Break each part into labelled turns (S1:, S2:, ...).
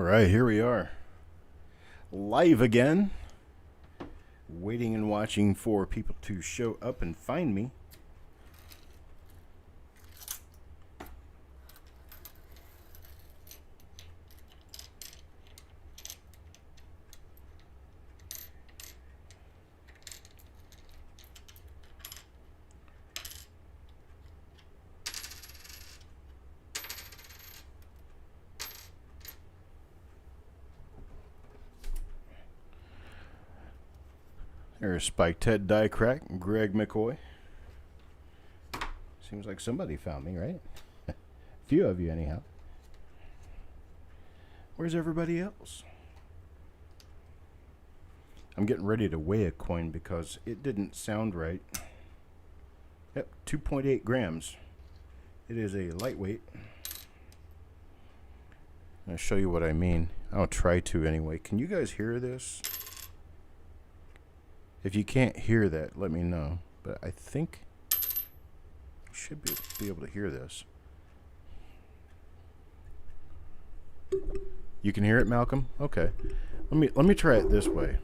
S1: right, here we are. Live again. Waiting and watching for people to show up and find me. There's Spike Ted Die Crack, Greg McCoy. Seems like somebody found me, right? A few of you, anyhow. Where's everybody else? I'm getting ready to weigh a coin because it didn't sound right. Yep, 2.8 grams. It is a lightweight. I'll show you what I mean. I'll try to anyway. Can you guys hear this? If you can't hear that, let me know. But I think you should be able to hear this. You can hear it, Malcolm? Okay. Let me try it this way.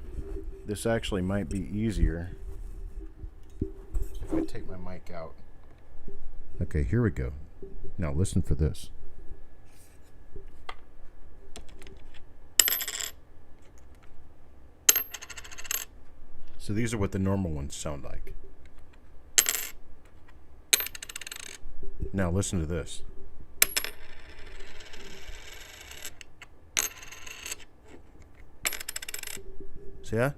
S1: This actually might be easier. If I take my mic out. Okay, here we go. Now listen for this. So these are what the normal ones sound like. Now listen to this. See that?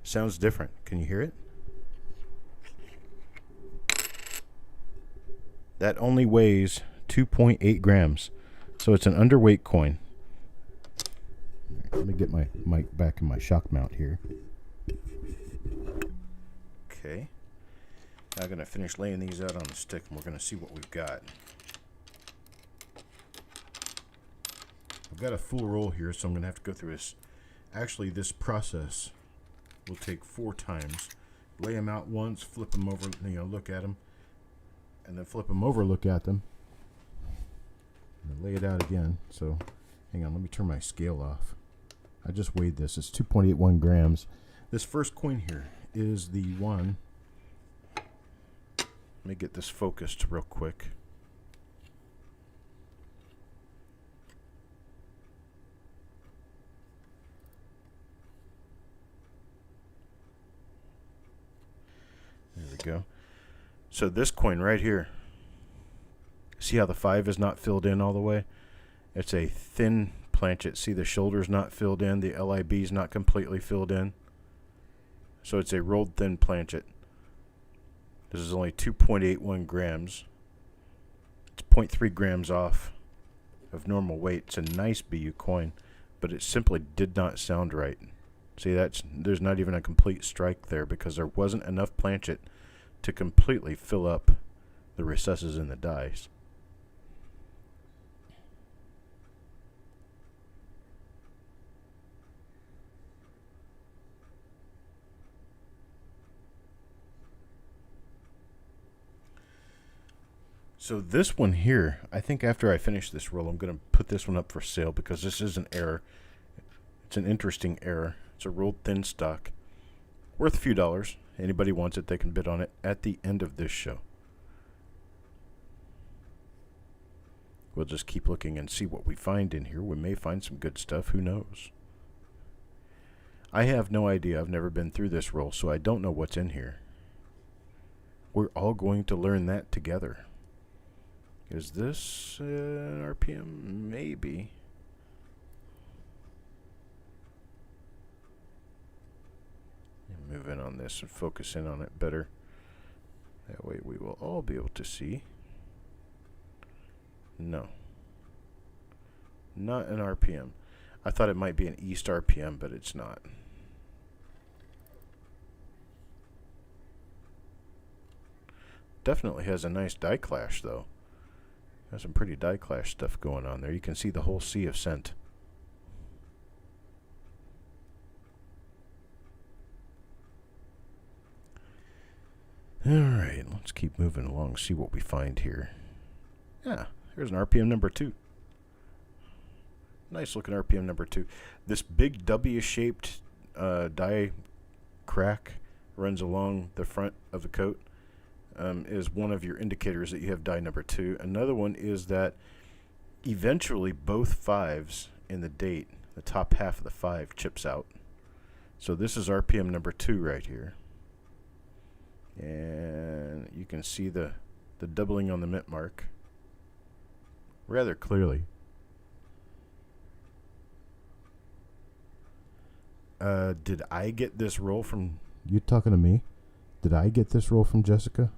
S1: Sounds different. Can you hear it? That only weighs 2.8 grams. So it's an underweight coin. Let me get my mic back in my shock mount here. Okay. Now I'm going to finish laying these out on the stick and we're going to see what we've got. I've got a full roll here, so I'm going to have to go through this. Actually, this process will take 4 times. Lay them out once, flip them over, look at them, and then flip them over, look at them, and lay it out again. So, hang on, let me turn my scale off. I just weighed this. It's 2.81 grams. This first coin here is the one. Let me get this focused real quick. There we go. So this coin right here, see how the 5 is not filled in all the way? It's a thin planchet. See, the shoulder's not filled in, the LIB is not completely filled in. So it's a rolled thin planchet. This is only 2.81 grams. It's 0.3 grams off of normal weight. It's a nice BU coin, but it simply did not sound right. See, there's not even a complete strike there because there wasn't enough planchet to completely fill up the recesses in the dies. So this one here, I think after I finish this roll, I'm going to put this one up for sale because this is an error. It's an interesting error. It's a rolled thin stock. Worth a few dollars. Anybody wants it, they can bid on it at the end of this show. We'll just keep looking and see what we find in here. We may find some good stuff. Who knows? I have no idea. I've never been through this roll, so I don't know what's in here. We're all going to learn that together. Is this an RPM? Maybe. Move in on this and focus in on it better. That way we will all be able to see. No. Not an RPM. I thought it might be an East RPM, but it's not. Definitely has a nice die clash, though. Has some pretty die clash stuff going on there. You can see the whole sea of scent. Alright, let's keep moving along, see what we find here. Yeah, here's an RPM number 2. Nice looking RPM number 2. This big W-shaped die crack runs along the front of the coat. Is one of your indicators that you have die number 2. Another one is that eventually both 5s in the date, the top half of the 5 chips out. So this is RPM number 2 right here. And you can see the doubling on the mint mark rather clearly. Did I get this roll from...
S2: You talking to me? Did I get this roll from Jessica?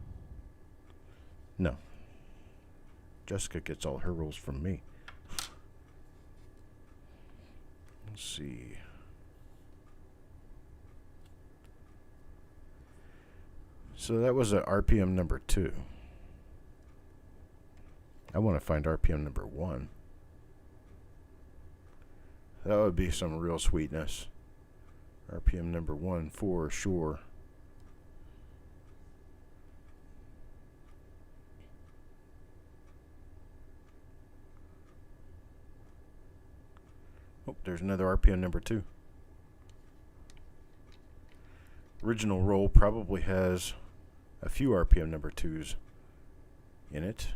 S1: No. Jessica gets all her rolls from me. Let's see. So that was a RPM number 2. I want to find RPM number 1. That would be some real sweetness. RPM number 1 for sure. Oh, there's another RPM number 2. Original roll probably has a few RPM number 2s in it,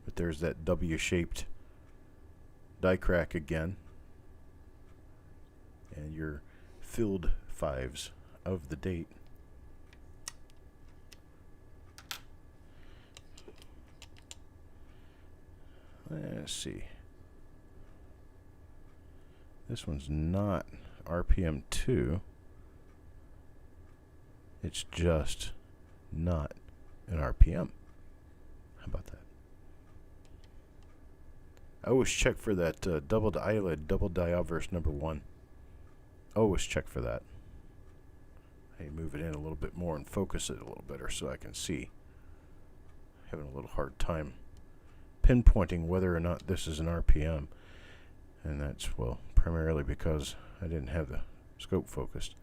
S1: but there's that W-shaped die crack again, and your filled 5s of the date. Let's see. This one's not RPM 2. It's just not an RPM. How about that? I always check for that double eyelid, double die obverse number 1. Always check for that. I move it in a little bit more and focus it a little better so I can see. Having a little hard time pinpointing whether or not this is an RPM. And that's, well, primarily because I didn't have the scope focused.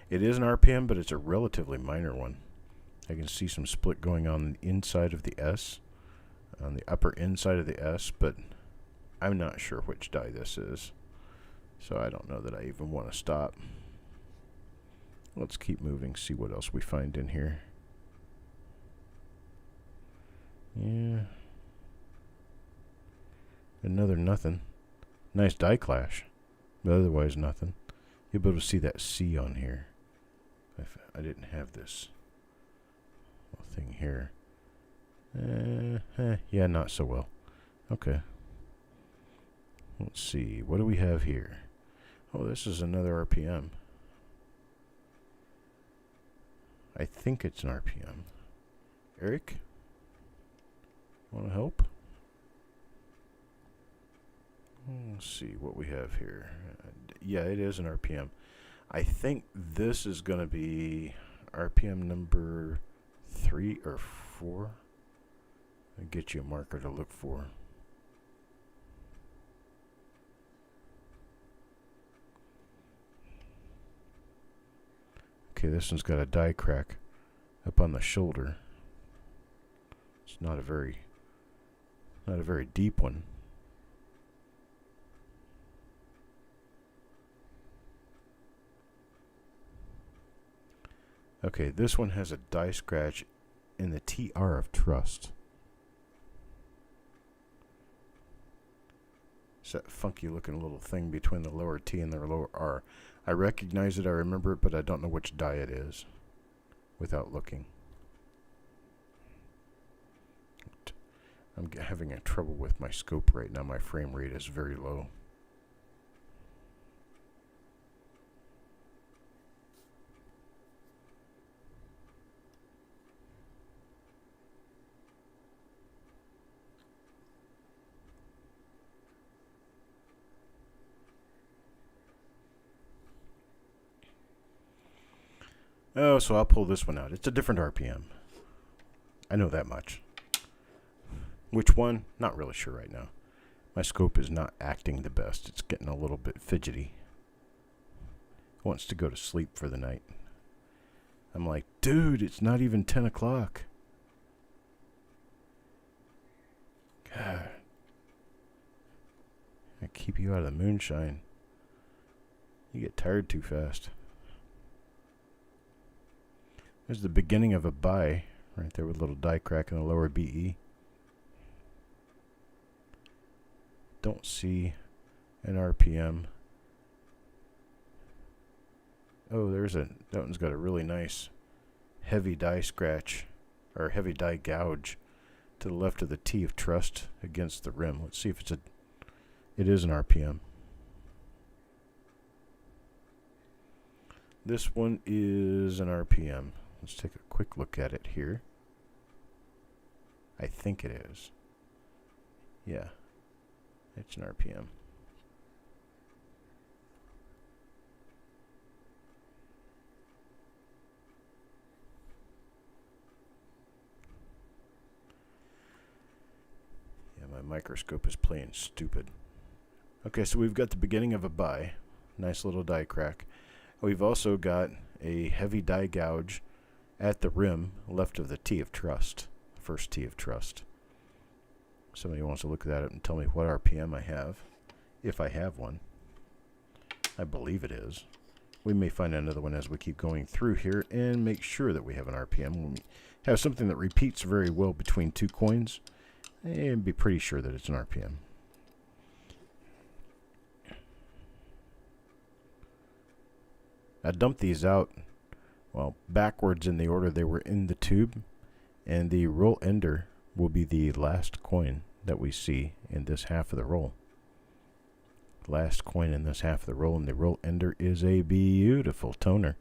S1: It is an RPM, but it's a relatively minor one. I can see some split going on the inside of the S, on the upper inside of the S, but I'm not sure which die this is. So I don't know that I even want to stop. Let's keep moving, see what else we find in here. Yeah. Another nothing. Nice die clash, but otherwise nothing. You'll be able to see that C on here. If I didn't have this thing here. Yeah, not so well. Okay. Let's see. What do we have here? Oh, this is another RPM. I think it's an RPM. Eric? Want to help? Let's see what we have here. Yeah, it is an RPM. I think this is going to be RPM number 3 or 4. I'll get you a marker to look for. Okay, this one's got a die crack up on the shoulder. It's not a very deep one. Okay, this one has a die scratch in the TR of trust. It's that funky looking little thing between the lower T and the lower R. I recognize it, I remember it, but I don't know which die it is without looking. I'm having a trouble with my scope right now. My frame rate is very low. Oh, so I'll pull this one out. It's a different RPM. I know that much. Which one? Not really sure right now. My scope is not acting the best. It's getting a little bit fidgety. It wants to go to sleep for the night. I'm like, dude, it's not even 10 o'clock. God. I keep you out of the moonshine. You get tired too fast. There's the beginning of a buy right there with a little die crack in the lower BE. Don't see an RPM. Oh, that one's got a really nice heavy die scratch, or heavy die gouge to the left of the T of trust against the rim. Let's see if it is an RPM. This one is an RPM. Let's take a quick look at it here. I think it is. Yeah, it's an RPM. Yeah, my microscope is playing stupid. Okay, so we've got the beginning of a buy. Nice little die crack. We've also got a heavy die gouge at the rim left of the T of trust. First T of trust. Somebody wants to look at that and tell me what RPM I have. If I have one. I believe it is. We may find another one as we keep going through here and make sure that we have an RPM. When we have something that repeats very well between two coins, and be pretty sure that it's an RPM. I dumped these out, well, backwards in the order they were in the tube, and the roll ender will be the last coin that we see in this half of the roll. Last coin in this half of the roll, and the roll ender is a beautiful toner.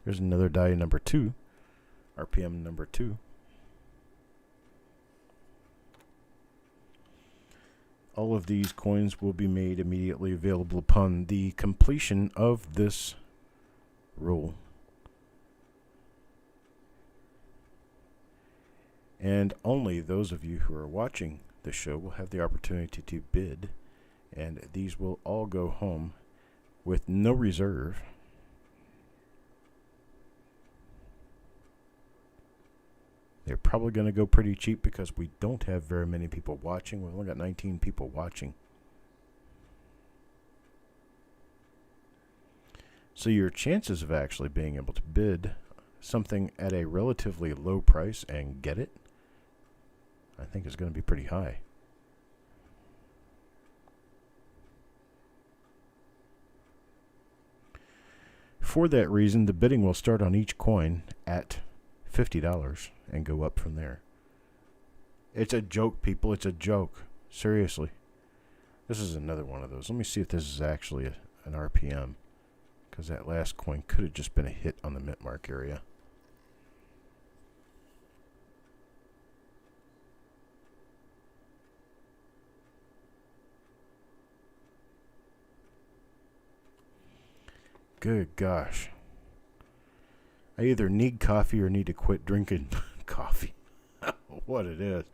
S1: There's another die number 2, RPM number 2. All of these coins will be made immediately available upon the completion of this roll. And only those of you who are watching the show will have the opportunity to bid, and these will all go home with no reserve. They're probably going to go pretty cheap because we don't have very many people watching. We've only got 19 people watching. So your chances of actually being able to bid something at a relatively low price and get it, I think is going to be pretty high. For that reason, the bidding will start on each coin at $50 and go up from there. It's a joke, people. It's a joke. Seriously. This is another one of those. Let me see if this is actually an RPM, because that last coin could have just been a hit on the mint mark area. Good gosh. I either need coffee or need to quit drinking coffee. What it is.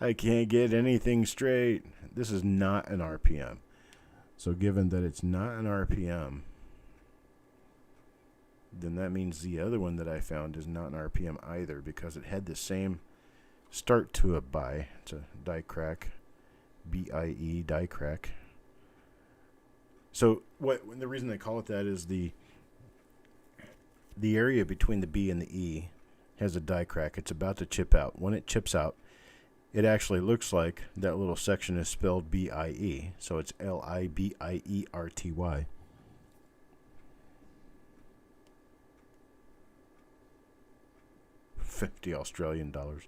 S1: I can't get anything straight. This is not an RPM. So given that it's not an RPM, then that means the other one that I found is not an RPM either, because it had the same start to a buy. It's a die crack. BIE die crack. So the reason they call it that is the area between the B and the E has a die crack. It's about to chip out. When it chips out, it actually looks like that little section is spelled BIE. So it's LIBIERTY. $50 Australian dollars.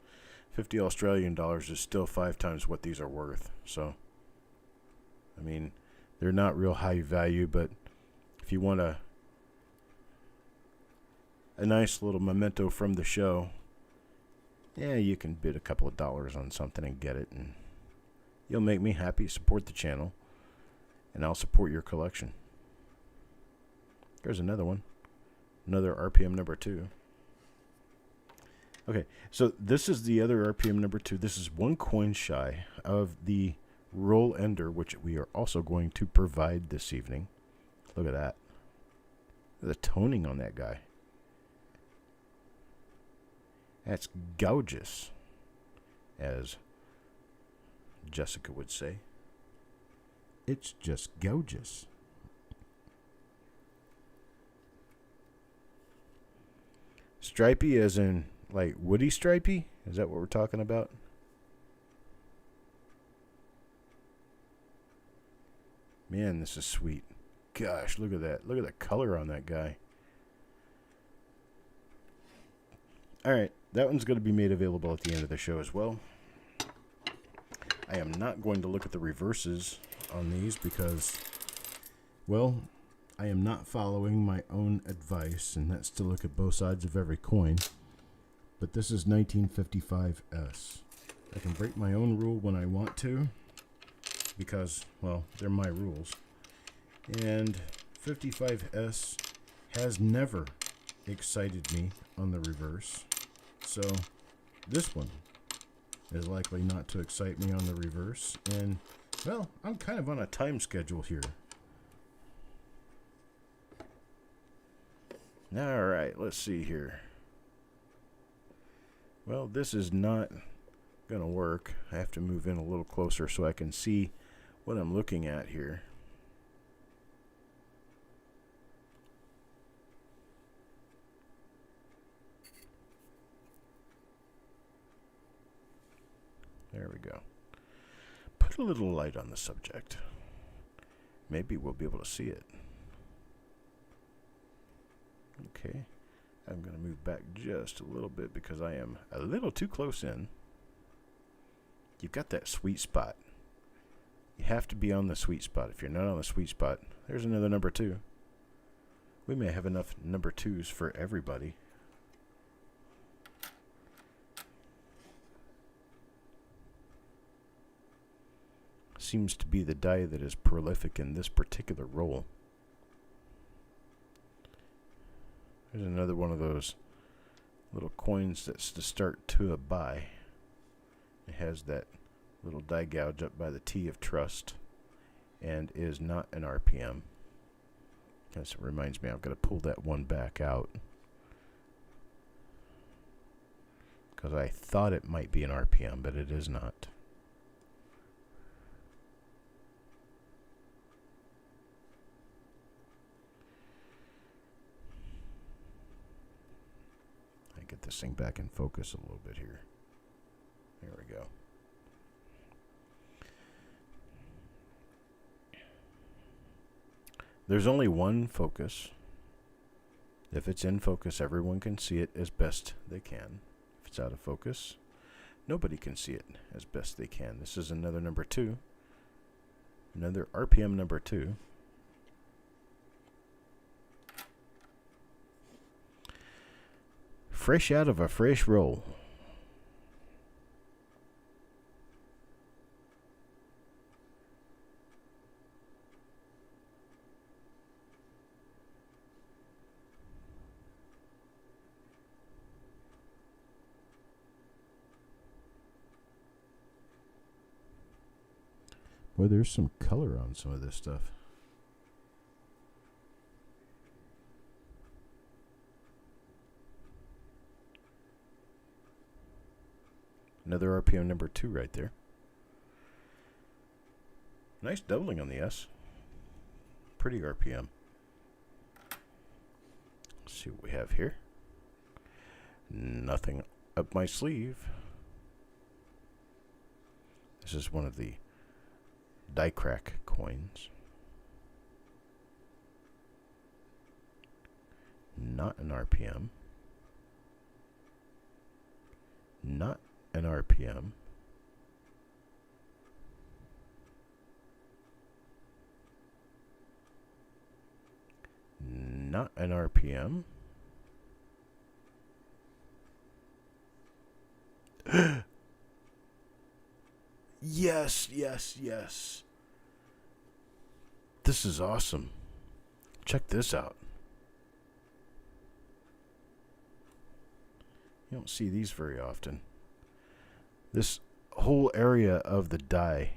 S1: $50 Australian dollars is still 5 times what these are worth. So, I mean, they're not real high value, but if you want a nice little memento from the show, yeah, you can bid a couple of dollars on something and get it, and you'll make me happy. Support the channel, and I'll support your collection. There's another one. Another RPM number 2. Okay, so this is the other RPM number 2. This is 1 coin shy of the roll ender, which we are also going to provide this evening. Look at that. The toning on that guy. That's gorgeous, as Jessica would say.
S2: It's just gorgeous.
S1: Stripey as in like woody stripey? Is that what we're talking about? Man, this is sweet. Gosh, look at that. Look at the color on that guy. Alright, that one's going to be made available at the end of the show as well. I am not going to look at the reverses on these because, well, I am not following my own advice, and that's to look at both sides of every coin. But this is 1955S. I can break my own rule when I want to because, well, they're my rules. And 55S has never excited me on the reverse. So this one is likely not to excite me on the reverse. And, well, I'm kind of on a time schedule here. All right, let's see here. Well, this is not going to work. I have to move in a little closer so I can see what I'm looking at here. There we go. Put a little light on the subject. Maybe we'll be able to see it. Okay. I'm going to move back just a little bit because I am a little too close in. You've got that sweet spot. You have to be on the sweet spot. If you're not on the sweet spot, there's another number 2. We may have enough number 2s for everybody. Seems to be the die that is prolific in this particular roll. There's another one of those little coins that's to start to a buy. It has that little die gouge up by the T of trust and is not an RPM. This reminds me, I've got to pull that one back out because I thought it might be an RPM, but it is not. Get this thing back in focus a little bit here. There we go. There's only one focus. If it's in focus, everyone can see it as best they can. If it's out of focus, nobody can see it as best they can. This is another number 2. Another RPM number 2. Fresh out of a fresh roll.
S2: Boy, there's some color on some of this stuff.
S1: Another RPM number 2 right there. Nice doubling on the S. Pretty RPM. Let's see what we have here. Nothing up my sleeve. This is one of the die crack coins. Not an RPM. Not an RPM. Not an RPM. Yes, yes, yes. This is awesome. Check this out. You don't see these very often. This whole area of the die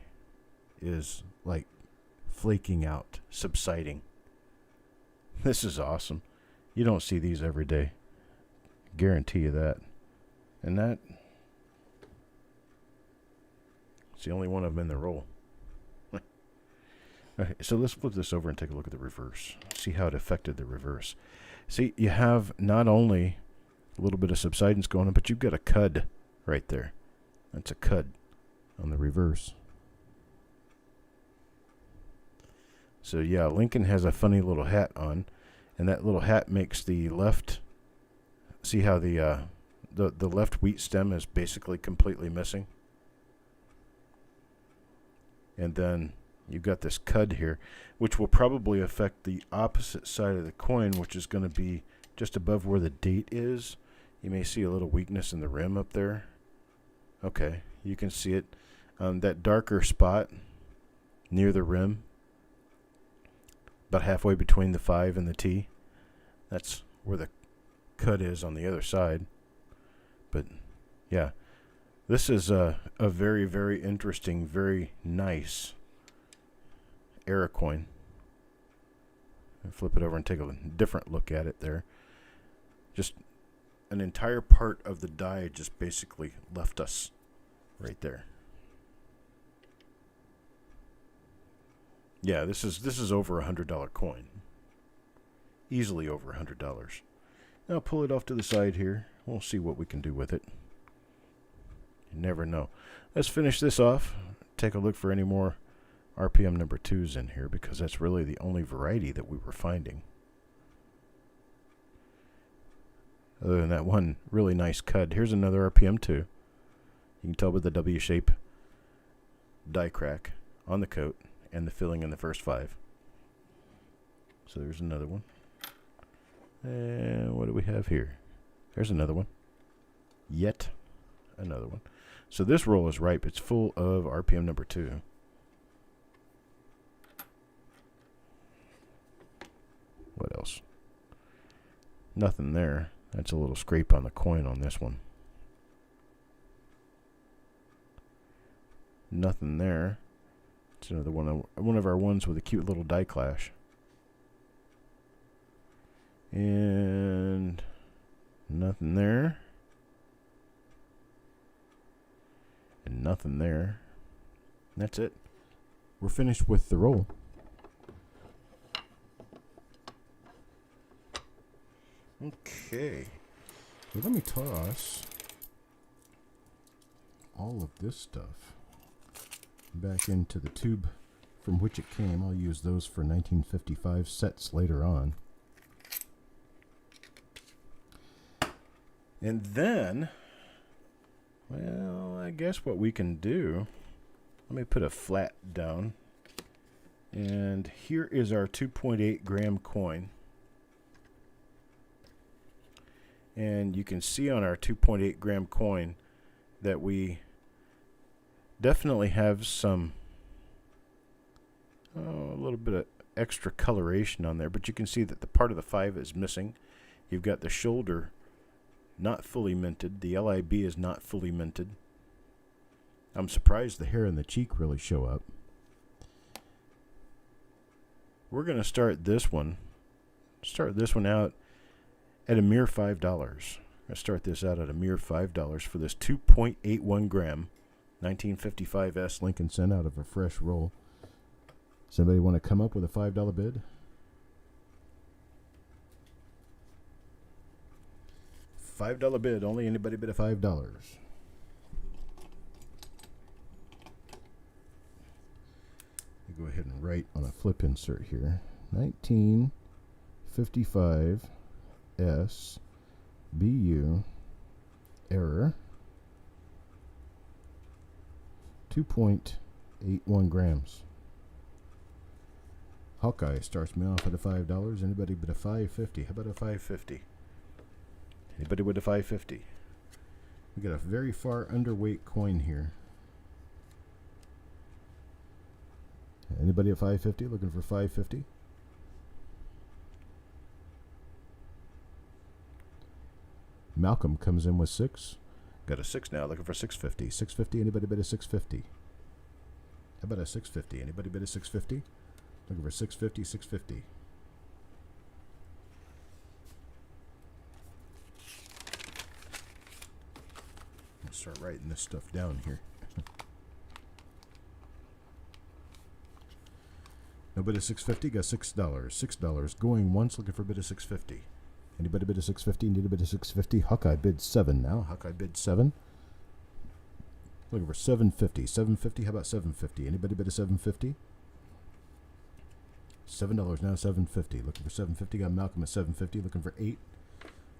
S1: is like flaking out, subsiding. This is awesome. You don't see these every day. Guarantee you that. And that, it's the only one of them in the roll. Okay, so let's flip this over and take a look at the reverse. See how it affected the reverse. See, you have not only a little bit of subsidence going on, but you've got a cud right there. That's a cud on the reverse. So yeah, Lincoln has a funny little hat on, and that little hat makes the left. See how the left wheat stem is basically completely missing, and then you've got this cud here, which will probably affect the opposite side of the coin, which is going to be just above where the date is. You may see a little weakness in the rim up there. Okay, you can see it. That darker spot near the rim, about halfway between the 5 and the T. That's where the cut is on the other side. But yeah, this is a very, very interesting, very nice era coin. And flip it over and take a different look at it there. Just an entire part of the die just basically left us right there. Yeah, this is over $100 coin. Easily over $100. Now pull it off to the side here. We'll see what we can do with it. You never know. Let's finish this off. Take a look for any more RPM number 2s in here, because that's really the only variety that we were finding. Other than that one really nice cud. Here's another RPM 2. You can tell by the W shape die crack on the coat and the filling in the first 5. So there's another one. And what do we have here? There's another one. Yet another one. So this roll is ripe. It's full of RPM number 2. What else? Nothing there. That's a little scrape on the coin on this one. Nothing there. It's another one of our ones with a cute little die clash. And nothing there. And nothing there. That's it.
S2: We're finished with the roll.
S1: Okay.
S2: So let me toss all of this stuff back into the tube from which it came. I'll use those for 1955 sets later on.
S1: And then, well, I guess what we can do, let me put a flat down. And here is our 2.8 gram coin. And you can see on our 2.8 gram coin that we definitely have some, a little bit of extra coloration on there. But you can see that the part of the 5 is missing. You've got the shoulder not fully minted. The LIB is not fully minted. I'm surprised the hair and the cheek really show up. We're going to start this one out at a mere $5. I start this out at a mere $5 for this 2.81 gram 1955S
S2: Lincoln sent out of a fresh roll. Does anybody want to come up with a $5 bid?
S1: $5 bid. Only anybody bid a $5.
S2: Go ahead and write on a flip insert here. 1955 S BU error 2.81 grams. Hawkeye starts me off at a $5. Anybody but a $5.50? How about a $5.50? Anybody with a $5.50? We got a very far underweight coin here. Anybody at $5.50? Looking for $5.50? Malcolm comes in with 6.
S1: Got a 6 now, looking for $6.50.
S2: $6.50. Anybody bid a $6.50? How about a $6.50? Anybody bid a $6.50? Looking for $6.50. $6.50. I'll start writing this stuff down here. No bid of $6.50. Got $6. $6 going once. Looking for a bid of $6.50. Anybody bid of $6.50? Need a bid of $6.50. Hawkeye bid 7 now. Hawkeye bid 7. Looking for $7.50. $7.50. How about $7.50? Anybody bid of $7.50? $7 now. $7.50. Looking for $7.50. Got Malcolm at $7.50. Looking for 8.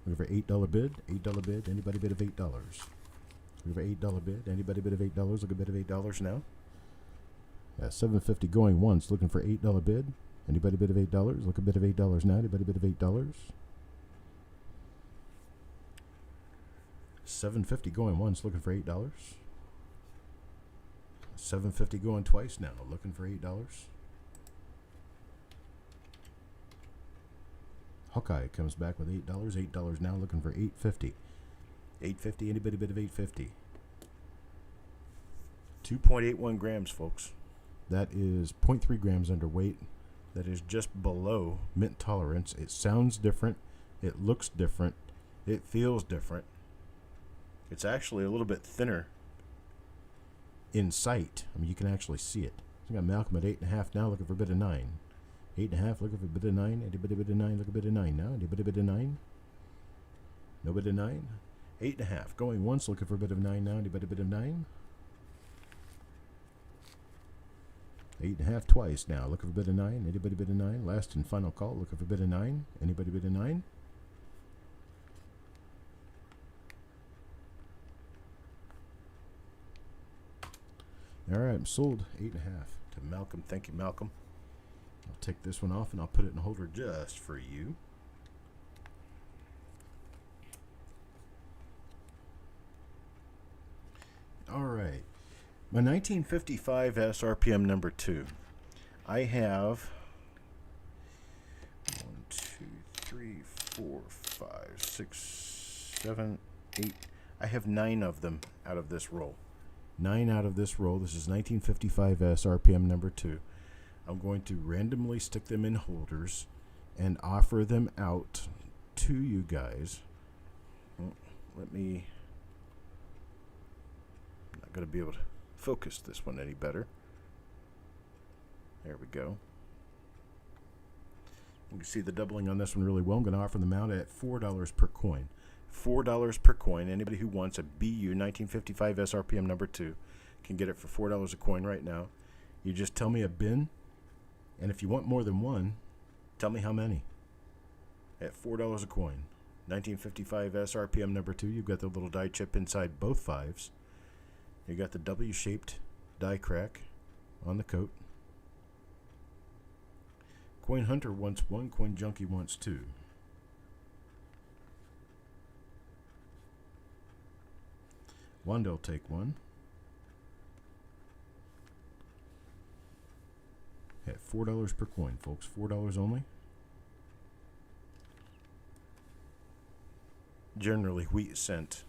S2: Looking for $8 bid. $8 bid. Anybody bid of $8? Looking for $8 bid. Anybody bid of $8? Look a bid of $8 now. Yeah, $7.50 going once. Looking for $8 bid. Anybody bid of $8? Look a bid of $8 now. Anybody bid of $8? $7.50 going once. Looking for $8. $7.50 going twice now. Looking for $8. Hawkeye comes back with $8. $8 now. Looking for $8.50. $8.50. Anybody bid of $8.50?
S1: 2.81 grams, folks.
S2: That is 0.3 grams underweight. That is just below mint tolerance. It sounds different. It looks different. It feels different.
S1: It's actually a little bit thinner.
S2: In sight, I mean, you can actually see it. I got Malcolm at 8.5 now, looking for a bid of 9. 8.5, looking for a bid of 9. Anybody bid of 9? Look a bid of 9 now. Anybody bid of 9? No bid of 9. 8.5 going once, looking for a bid of 9 now. Anybody bid of 9? 8.5 twice now, looking for a bid of 9. Anybody bid of 9? Last and final call, looking for a bid of 9. Anybody bid of 9? All right, I'm sold 8.5
S1: To Malcolm. Thank you, Malcolm.
S2: I'll take this one off and I'll put it in a holder just for you.
S1: All right. My 1955 SRPM number 2. I have 1, 2, 3, 4, 5, 6, 7, 8. I have 9 of them out of this roll.
S2: 9 out of this roll. This is 1955 SRPM number 2. I'm going to randomly stick them in holders and offer them out to you guys.
S1: Let me... I'm not going to be able to focus this one any better. There we go. You can see the doubling on this one really well. I'm going to offer them out at $4 per coin. $4 per coin. Anybody who wants a BU 1955 SRPM number 2 can get it for $4 a coin right now. You just tell me a bin, and if you want more than one, tell me how many. At $4 a coin. 1955 SRPM number 2. You've got the little die chip inside both fives. You got the W-shaped die crack on the coat. Coin Hunter wants 1. Coin Junkie wants 2. Wanda'll take 1. At $4 per coin, folks. $4 only. Generally, wheat cent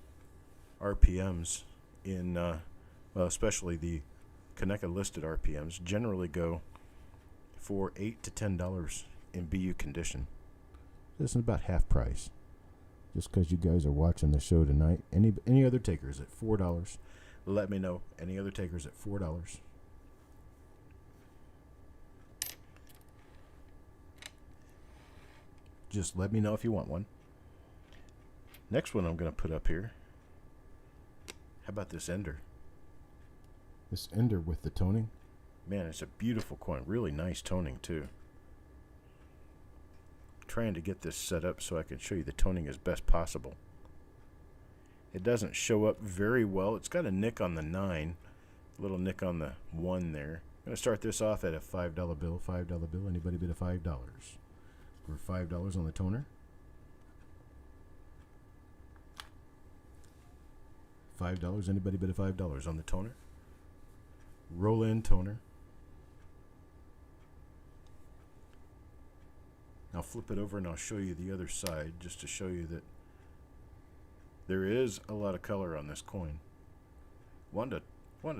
S1: RPMs in, well, especially the Kaneka listed RPMs, generally go for $8 to $10 in BU condition. This is about half price. Just because you guys are watching the show tonight. Any other takers at $4? Let me know. Any other takers at $4? Just let me know if you want one. Next one I'm going to put up here. How about this Ender? This Ender with the toning. Man, it's a beautiful coin. Really nice toning, too. Trying to get this set up so I can show you the toning as best possible. It doesn't show up very well. It's got a nick on the 9, a little nick on the 1 there. I'm going to start this off at a $5 bill. $5 bill. Anybody bid a $5? For $5 on the toner. $5. Anybody bid a $5 on the toner? Roll in toner. I'll flip it over and I'll show you the other side just to show you that there is a lot of color on this coin. Wanda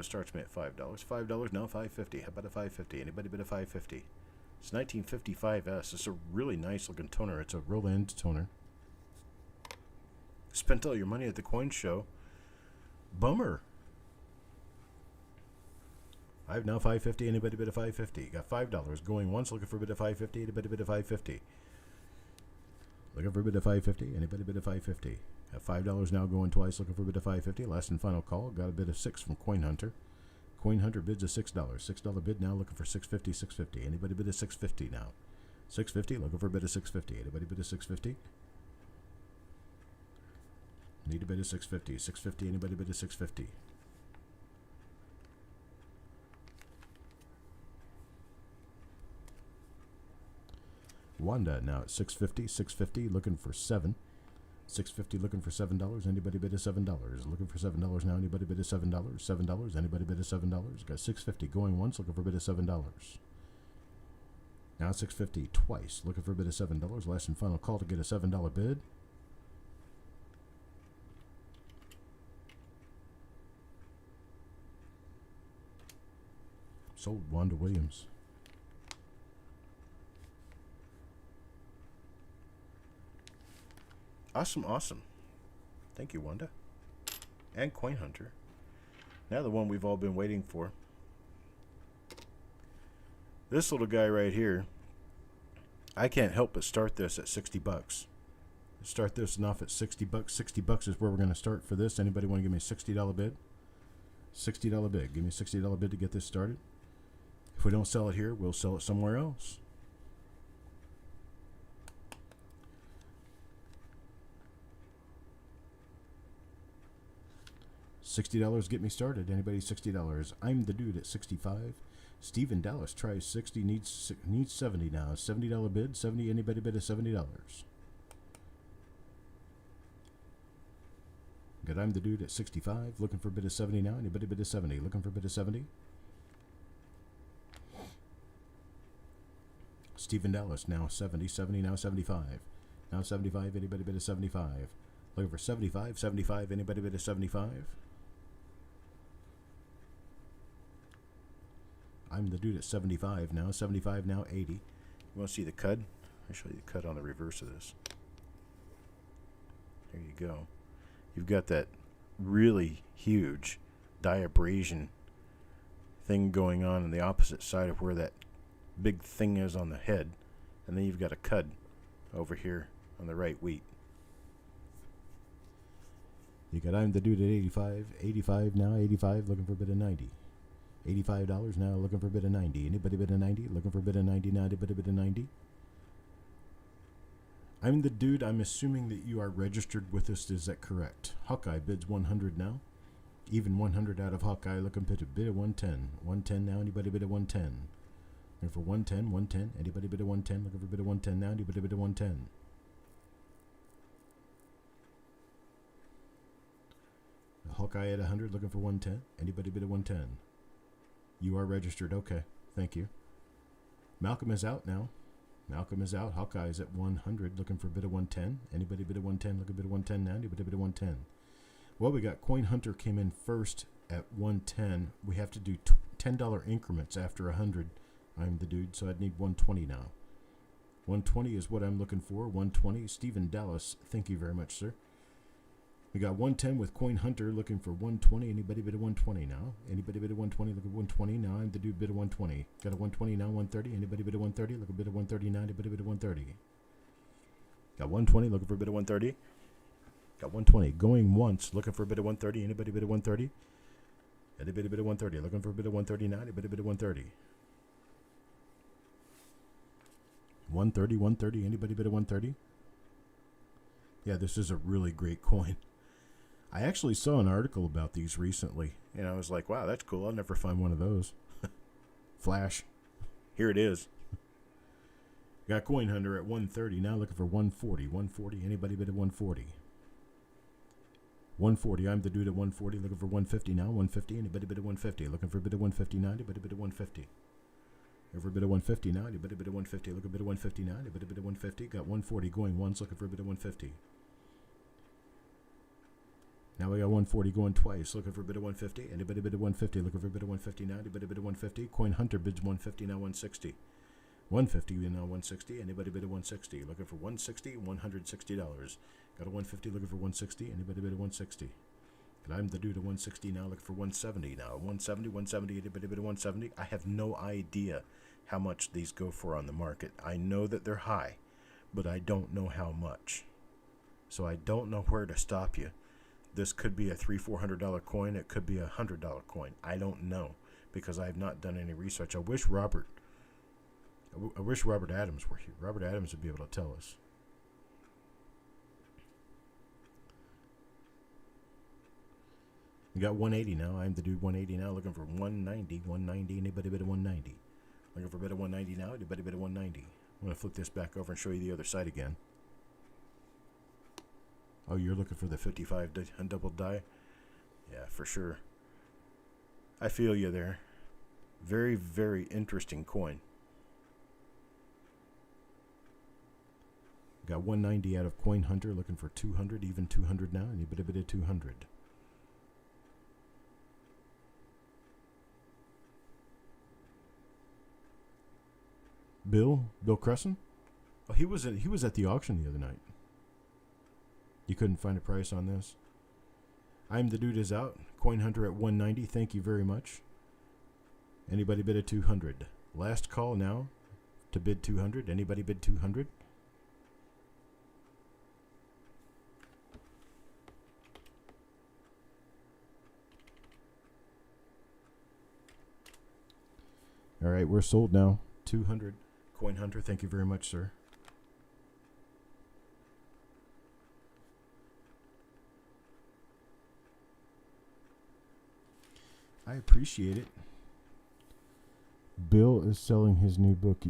S1: starts me at $5. $5 now, $5.50. How about a $5.50? Anybody bid a $5.50? It's 1955S. It's a really nice looking toner. It's a roll end toner. Spent all your money at the coin show. Bummer.
S2: 5 now, 550. Anybody bid a 550? Got $5 going once. Looking for a bid of 550. Anybody bid a 550? Looking for a bid of 550. Anybody bid a 550? Got $5 now going twice. Looking for a bid of 550. Last and final call. Got a bid of 6 from Coin Hunter. Coin Hunter bids a $6. $6 bid now. Looking for 650. 650. Anybody bid a 650 now? 650. Looking for a bid of 650. Anybody bid a 650? Need a bid of 650. 650. Anybody bid a 650? Wanda now at 650. 650. Looking for 7. 650 looking for $7. Anybody bid a $7? Looking for $7 now. Anybody bid a $7? $7. Anybody bid a $7? Got 650 going once. Looking for a bid of $7. Now 650 twice. Looking for a bid of $7. Last and final call to get a $7 bid. Sold. Wanda Williams.
S1: Awesome, awesome. Thank you, Wanda. And Coin Hunter. Now the one we've all been waiting for. This little guy right here, I can't help but start this at $60.
S2: Start this off at $60. $60 is where we're going to start for this. Anybody want to give me a $60 bid? $60 bid. Give me a $60 bid to get this started. If we don't sell it here, we'll sell it somewhere else. $60 get me started. Anybody $60? I'm the dude at 65. Stephen Dallas tries 60, needs 70 now. $70 bid. 70. Anybody bid a $70? Good. I'm the dude at 65. Looking for a bid of 70 now. Anybody bid a 70? Looking for a bid of 70? Stephen Dallas now 70. 70 now 75. Now 75. Anybody bid a 75? Looking for 75. 75. Anybody bid a 75? I'm the dude at 75 now. 75 now 80.
S1: You want to see the cud? I'll show you the cud on the reverse of this. There you go. You've got that really huge diabrasion thing going on the opposite side of where that big thing is on the head. And then you've got a cud over here on the right wheat.
S2: You got I'm the dude at 85. 85 now. 85 looking for a bid of 90. $85 now, looking for a bid of 90. Anybody bid a 90? Looking for a bid of 90 now. Anybody bid a 90? I'm the dude. I'm assuming that you are registered with us. Is that correct? Hawkeye bids 100 now. Even 100 out of Hawkeye. Looking for a bid of 110. 110 now. Anybody bid a 110? Looking for 110. 110. Anybody bid a 110? Looking for a bid of 110 now. Anybody bid a 110? Hawkeye at 100. Looking for 110. Anybody bid a 110? You are registered. Okay. Thank you. Malcolm is out now. Malcolm is out. Hawkeye is at 100. Looking for a bid of 110. Anybody bid a 110? Look a bid of 110 now. Anybody bid a 110? Well, we got Coin Hunter came in first at 110. We have to do $10 increments after 100. I'm the dude, so I'd need 120 now. 120 is what I'm looking for. 120. Stephen Dallas. Thank you very much, sir. We got 110 with Coin Hunter looking for 120. Anybody bid a 120 now? Anybody bid a 120? Look at 120 now. I'm the dude bid a 120. Got a 120 now, 130. Anybody bid a 130? Look a bid of 130 now. Anybody bid a 130? Got 120 looking for a bid of 130. Got 120 going once looking for a bid of 130. Anybody bid a 130? Anybody bid a 130? Looking for a bid of 130 now. Anybody bid a 130? 130, 130. Anybody bid a 130? Yeah, this is a really great coin. I actually saw an article about these recently, and I was like, wow, that's cool. I'll never find one of those. Flash. Here it is. Got Coin Hunter at 130. Now looking for 140. 140. Anybody bid at 140? 140. I'm the dude at 140. Looking for 150 now. 150. Anybody bid at 150? Looking for a bid of 150 now. Anybody bid at 150? Looking for a bid of 150 now. Anybody bid at 150? Looking for a bid of 150 now. Anybody bid at 150? Got 140 going once. Looking for a bid of 150. Now we got 140 going twice. Looking for a bid of 150. Anybody bid at 150? Looking for a bid of 150 now. Anybody bid at 150? Coin Hunter bids 150 now. 160. 150 now. 160. Anybody bid at 160? Looking for 160. $160. Got a 150. Looking for 160. Anybody bid at 160? And I'm the dude at 160 now, looking for 170 now. 170, 170, anybody bid at 170? I have no idea how much these go for on the market. I know that they're high, but I don't know how much. So I don't know where to stop you. This could be a $300-400 coin. It could be a $100 coin. I don't know because I have not done any research. I wish Robert Adams were here. Robert Adams would be able to tell us. We got 180 now. I'm the dude 180 now, looking for 190. 190. Anybody bid at 190? Looking for a bid at 190 now. Anybody bid at 190? I'm going to flip this back over and show you the other side again. Oh, you're looking for the 55 double die? Yeah, for sure. I feel you there. Very, very interesting coin. Got 190 out of Coin Hunter, looking for 200, even 200 now. Anybody bid at 200? Bill Cresson? Oh, he was at the auction the other night. You couldn't find a price on this? I'm the dude is out. Coin Hunter at 190. Thank you very much. Anybody bid at 200? Last call now to bid 200. Anybody bid 200? All right, we're sold now. 200. Coin Hunter, thank you very much, sir. I appreciate it. Bill is selling his new book.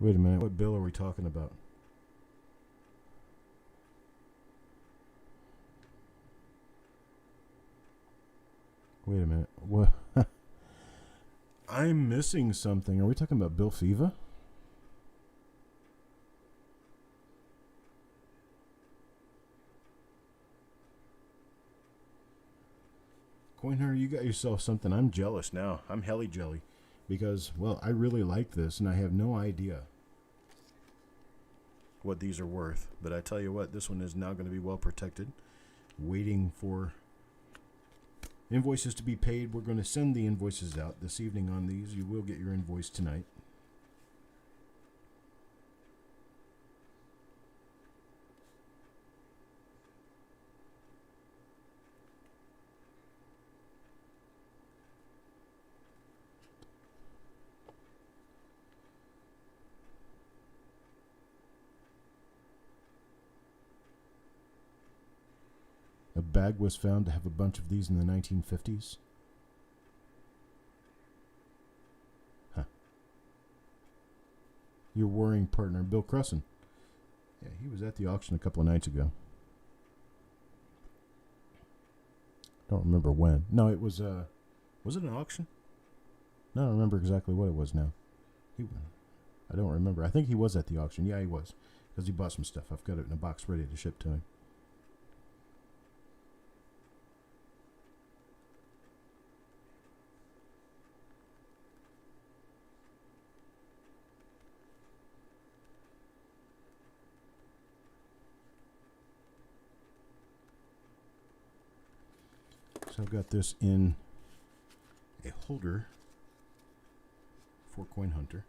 S2: Wait a minute. What bill are we talking about? Wait a minute. What? I'm missing something. Are we talking about Bill Fiva? Coin Hunter, you got yourself something. I'm jealous now. I'm helly jelly. Because, well, I really like this, and I have no idea what these are worth. But I tell you what, this one is now going to be well protected. Waiting for invoices to be paid. We're going to send the invoices out this evening on these. You will get your invoice tonight. A bag was found to have a bunch of these in the 1950s. Huh. Your warring partner, Bill Cresson. Yeah, he was at the auction a couple of nights ago. Don't remember when. No, it was it an auction? No, I don't remember exactly what it was now. I don't remember. I think he was at the auction. Yeah, he was. Because he bought some stuff. I've got it in a box ready to ship to him. So I've got this in a holder for Coin Hunter.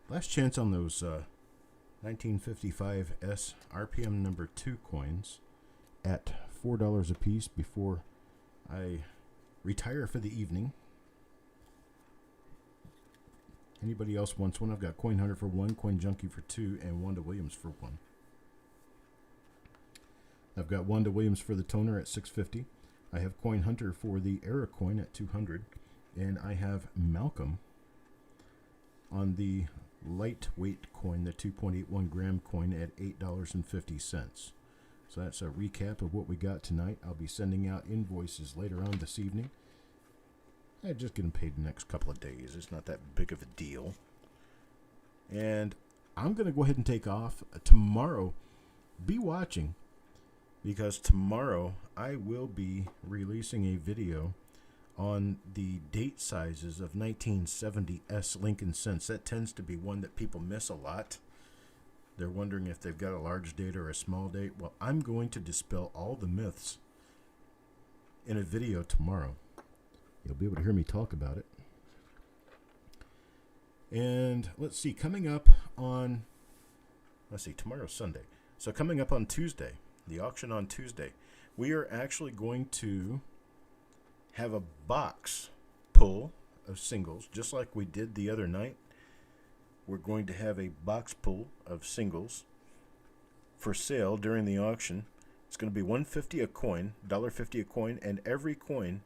S2: Last chance on those 1955S RPM number 2 coins at $4 a piece before I retire for the evening. Anybody else wants one? I've got Coin Hunter for 1, Coin Junkie for 2, and Wanda Williams for 1. I've got Wanda Williams for the toner at $6.50. I have Coin Hunter for the Era coin at $200, and I have Malcolm on the lightweight coin, the 2.81 gram coin at $8.50. So that's a recap of what we got tonight. I'll be sending out invoices later on this evening. I just get them paid the next couple of days. It's not that big of a deal. And I'm going to go ahead and take off. Tomorrow, be watching, because tomorrow I will be releasing a video on the date sizes of 1970 S Lincoln cents. That tends to be one that people miss a lot. They're wondering if they've got a large date or a small date. Well, I'm going to dispel all the myths in a video tomorrow. You'll be able to hear me talk about it. And let's see, coming up on, tomorrow's Sunday. So coming up on Tuesday, the auction on Tuesday, we are actually going to have a box pull of singles, just like we did the other night. We're going to have a box pull of singles for sale during the auction. It's going to be $1.50 a coin, $1.50 a coin, and every coin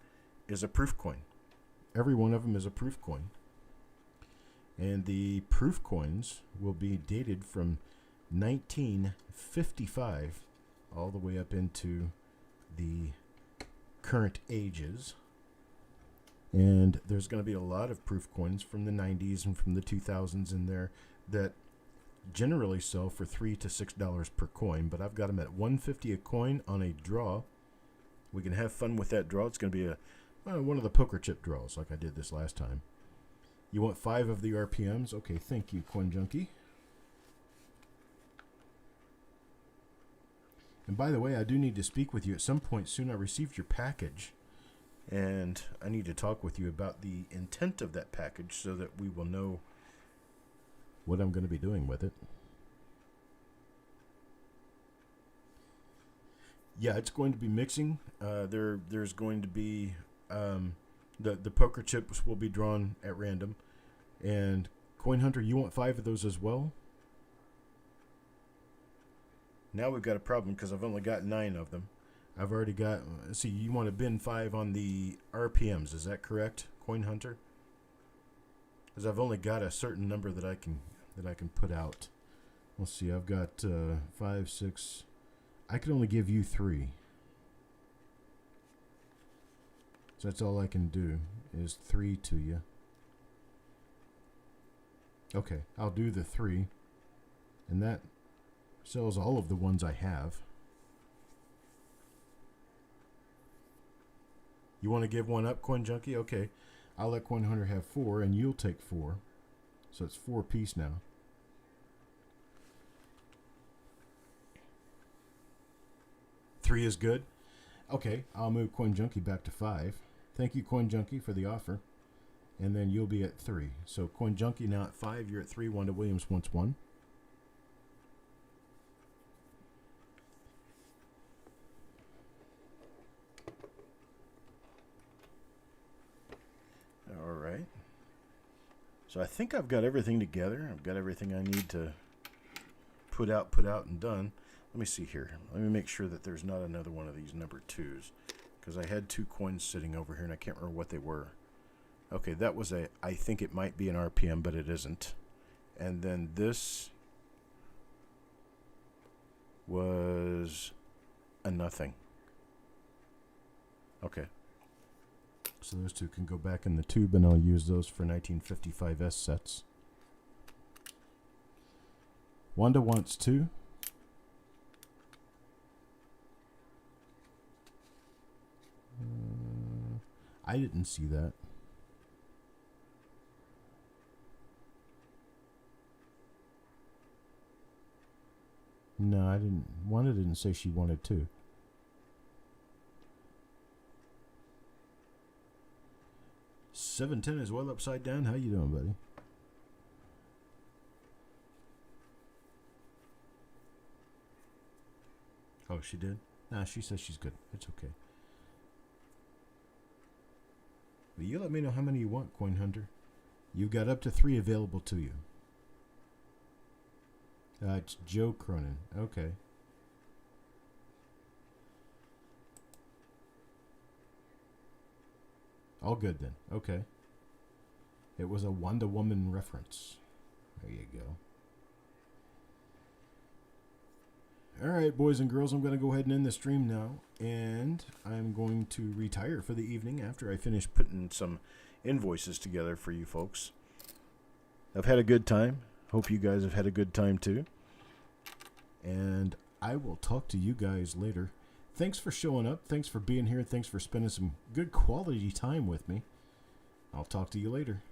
S2: is a proof coin. Every one of them is a proof coin. And the proof coins will be dated from 1955 all the way up into the current ages. And there's going to be a lot of proof coins from the 90s and from the 2000s in there that generally sell for $3 to $6 per coin, but I've got them at $1.50 a coin on a draw. We can have fun with that draw. It's going to be one of the poker chip draws like I did this last time. You want 5 of the RPMs? Okay, thank you, Coin Junkie. And by the way, I do need to speak with you at some point soon. I received your package, and I need to talk with you about the intent of that package so that we will know what I'm going to be doing with it. Yeah, it's going to be mixing. There's going to be the poker chips will be drawn at random. And Coin Hunter, you want 5 of those as well? Now we've got a problem because I've only got 9 of them. I've already got. See, you want to bin 5 on the RPMs? Is that correct, Coin Hunter? Because I've only got a certain number that I can put out. Let's see. I've got 5, 6. I can only give you 3. So that's all I can do is 3 to you. Okay, I'll do the 3, and that sells all of the ones I have. You want to give one up, Coin Junkie? Okay, I'll let Coin Hunter have 4, and you'll take 4. So it's 4 apiece now. Three is good. Okay, I'll move Coin Junkie back to 5. Thank you, Coin Junkie, for the offer. And then you'll be at 3. So Coin Junkie now at 5. You're at 3. Wanda Williams wants 1. All right. So I think I've got everything together. I've got everything I need to put out and done. Let me see here. Let me make sure that there's not another one of these number 2s, because I had 2 coins sitting over here and I can't remember what they were. Okay, that was I think it might be an RPM, but it isn't. And then this was a nothing. Okay. So those 2 can go back in the tube, and I'll use those for 1955S sets. Wanda wants 2. I didn't see that. No, I didn't. Wanda didn't say she wanted 2. $7.10 is well upside down. How you doing, buddy? Oh, she did? Nah, she says she's good. It's okay. But you let me know how many you want, Coin Hunter. You've got up to 3 available to you. It's Joe Cronin. Okay. All good then. Okay. It was a Wonder Woman reference. There you go. Alright, boys and girls, I'm going to go ahead and end the stream now. And I'm going to retire for the evening after I finish putting some invoices together for you folks. I've had a good time. Hope you guys have had a good time too. And I will talk to you guys later. Thanks for showing up. Thanks for being here. Thanks for spending some good quality time with me. I'll talk to you later.